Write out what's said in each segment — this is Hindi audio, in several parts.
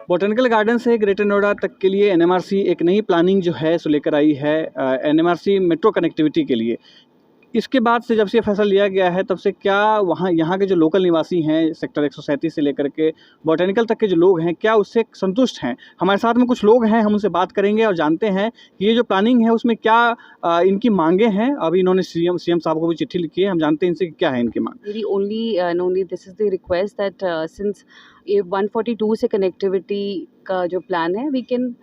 बोटेनिकल गार्डन से ग्रेटर नोएडा तक के लिए एनएमआरसी एक नई प्लानिंग जो है सो लेकर आई है एनएमआरसी मेट्रो कनेक्टिविटी के लिए। इसके बाद से जब से ये फैसला लिया गया है तब से क्या वहाँ यहाँ के जो लोकल निवासी हैं सेक्टर 137 से लेकर के बोटेनिकल तक के जो लोग हैं क्या उससे संतुष्ट हैं? हमारे साथ में कुछ लोग हैं, हम उनसे बात करेंगे और जानते हैं कि ये जो प्लानिंग है उसमें क्या इनकी मांगे हैं। अभी इन्होंने सीएम साहब को भी चिट्ठी लिखी है, हम जानते हैं इनसे क्या है इनकी मांग। Really only this is the request that since ये 142 से कनेक्टिविटी का जो प्लान है we can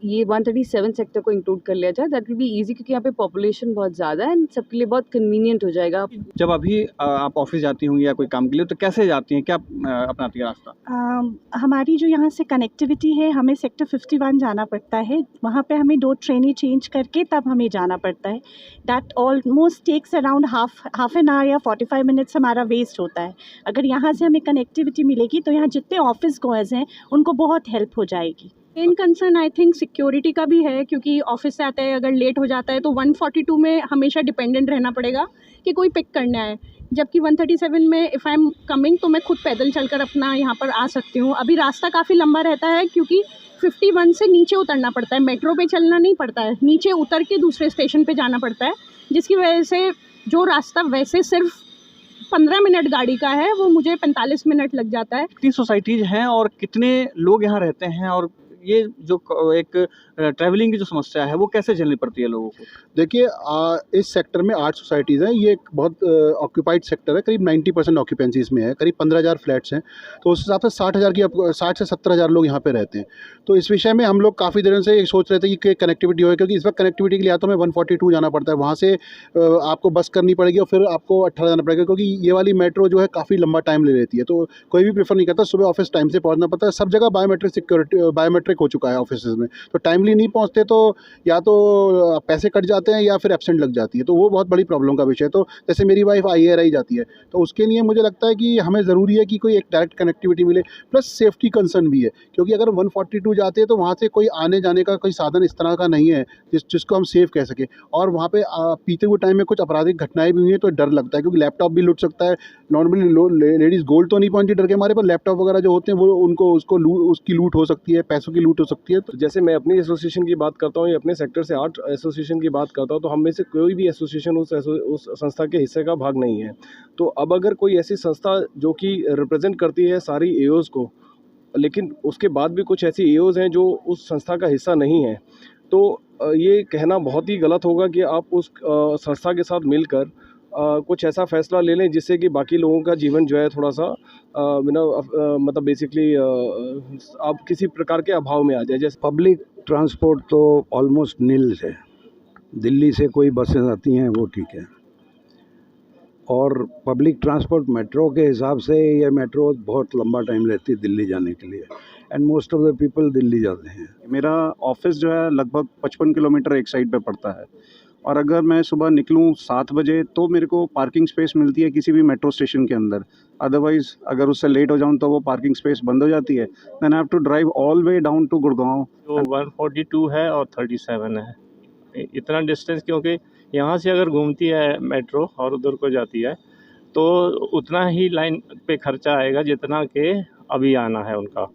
ये 137 सेक्टर को इंक्लूड कर लिया जाए। दैट विल बी ईजी क्योंकि यहाँ पे पॉपुलेशन बहुत ज़्यादा है एंड सबके लिए बहुत कन्वीनियंट हो जाएगा। जब अभी आप ऑफिस जाती होंगी या कोई काम के लिए तो कैसे जाती हैं, क्या अपनाती है रास्ता? हमारी जो यहाँ से कनेक्टिविटी है हमें सेक्टर 51 जाना पड़ता है, वहाँ पे हमें 2 ट्रेनें चेंज करके तब हमें जाना पड़ता है। That almost takes around half an hour या 45 मिनट्स हमारा वेस्ट होता है। अगर यहाँ से हमें कनेक्टिविटी मिलेगी तो यहाँ जितने ऑफिस गोअर्स हैं उनको बहुत हेल्प हो जाएगी। Main concern I think security का भी है क्योंकि ऑफिस से आते हैं अगर लेट हो जाता है तो 142 में हमेशा डिपेंडेंट रहना पड़ेगा कि कोई पिक करना है, जबकि 137 में इफ़ आई एम कमिंग तो मैं खुद पैदल चलकर अपना यहाँ पर आ सकती हूँ। अभी रास्ता काफ़ी लंबा रहता है क्योंकि 51 से नीचे उतरना पड़ता है, मेट्रो पे चलना नहीं पड़ता है, नीचे उतर के दूसरे स्टेशन पे जाना पड़ता है, जिसकी वजह से जो रास्ता वैसे सिर्फ 15 मिनट गाड़ी का है वो मुझे 45 मिनट लग जाता है। कितनी सोसाइटीज़ हैं और कितने लोग यहाँ रहते हैं और ये जो एक ट्रैवलिंग की जो समस्या है वो कैसे झेलनी पड़ती है लोगों को? देखिए इस सेक्टर में 8 सोसाइटीज़ हैं। ये एक बहुत ऑक्यूपाइड सेक्टर है, करीब 90% ऑक्यूपेंसी इसमें है, करीब 15,000 फ्लैट्स हैं। तो उस हिसाब से 60 से 70,000 लोग यहाँ पे रहते हैं। तो इस विषय में हम लोग काफ़ी देर से सोच रहे थे कि कनेक्टिविटी हो, क्योंकि इस वक्त कनेक्टिविटी के लिए या तो हमें 142 जाना पड़ता है, वहाँ से आपको बस करनी पड़ेगी और फिर आपको 18 जाना पड़ेगा, क्योंकि ये वाली मेट्रो जो है काफ़ी लंबा टाइम ले लेती है। तो कोई भी प्रेफर नहीं करता, सुबह ऑफिस टाइम से पहुँचना पड़ता है। सब जगह बायोमेट्रिक हो चुका है ऑफिस में, तो टाइमली नहीं पहुँचते तो या तो पैसे कट जाते हैं या फिर एब्सेंट लग जाती है, तो वो बहुत बड़ी प्रॉब्लम का विषय है। तो जैसे मेरी वाइफ IARI जाती है तो उसके लिए मुझे लगता है कि हमें ज़रूरी है कि कोई एक डायरेक्ट कनेक्टिविटी मिले, प्लस सेफ्टी कंसर्न भी है, क्योंकि अगर 142 जाते हैं तो वहाँ से कोई आने जाने का कोई साधन इस तरह का नहीं है जिसको हम सेफ कह सकें। और वहाँ पे पीते हुए टाइम में कुछ आपराधिक घटनाएं भी हुई हैं तो डर लगता है, क्योंकि लैपटॉप भी लूट सकता है। नॉर्मली लेडीज़ गोल्ड तो नहीं पहुँची डर के हमारे, पर लैपटॉप वगैरह जो होते हैं वो उसकी लूट हो सकती है, पैसों की लूट हो सकती है। तो जैसे मैं अपनी एसोसिएशन की बात करता हूँ या अपने सेक्टर से 8 एसोसिएशन की बात करता हूँ, तो हम में से कोई भी एसोसिएशन उस संस्था के हिस्से का भाग नहीं है। तो अब अगर कोई ऐसी संस्था जो कि रिप्रेजेंट करती है सारी एओज़ को, लेकिन उसके बाद भी कुछ ऐसी एओज़ हैं जो उस संस्था का हिस्सा नहीं है, तो ये कहना बहुत ही गलत होगा कि आप उस संस्था के साथ मिलकर कुछ ऐसा फैसला ले लें जिससे कि बाकी लोगों का जीवन जो है थोड़ा सा मतलब बेसिकली आप किसी प्रकार के अभाव में आ जाए। जैसे पब्लिक ट्रांसपोर्ट तो ऑलमोस्ट नील है। दिल्ली से कोई बसें आती हैं वो ठीक है, और पब्लिक ट्रांसपोर्ट मेट्रो के हिसाब से ये मेट्रो बहुत लंबा टाइम लेती है दिल्ली जाने के लिए, and most of the people Delhi जाते हैं। मेरा ऑफिस जो है लगभग 55 किलोमीटर एक साइड पे पड़ता है, और अगर मैं सुबह निकलूँ 7 बजे तो मेरे को पार्किंग स्पेस मिलती है किसी भी मेट्रो स्टेशन के अंदर। अदरवाइज़ अगर उससे लेट हो जाऊँ तो वो पार्किंग स्पेस बंद हो जाती है। Then I have to drive all way down to Gurgaon. जो 142 है और 37 है, इतना डिस्टेंस, क्योंकि यहाँ से अगर घूमती है मेट्रो और उधर को जाती है तो उतना ही लाइन पे खर्चा आएगा जितना कि अभी आना है उनका,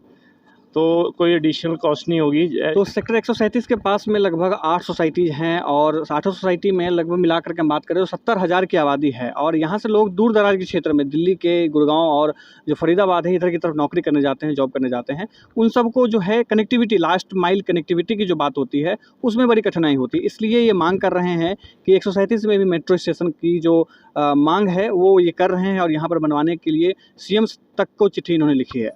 तो कोई एडिशनल कॉस्ट नहीं होगी। तो सेक्टर 137 के पास में लगभग 8 सोसाइटीज़ हैं और 8 सोसाइटी में लगभग मिलाकर के हम बात करें तो 70,000 की आबादी है, और यहाँ से लोग दूर दराज के क्षेत्र में दिल्ली के गुड़गांव और जो फरीदाबाद है इधर की तरफ नौकरी करने जाते हैं, जॉब करने जाते हैं। उन सबको जो है कनेक्टिविटी, लास्ट माइल कनेक्टिविटी की जो बात होती है उसमें बड़ी कठिनाई होती है। इसलिए ये मांग कर रहे हैं कि 137 में भी मेट्रो स्टेशन की जो मांग है वो ये कर रहे हैं और यहाँ पर बनवाने के लिए CM तक को चिट्ठी इन्होंने लिखी है।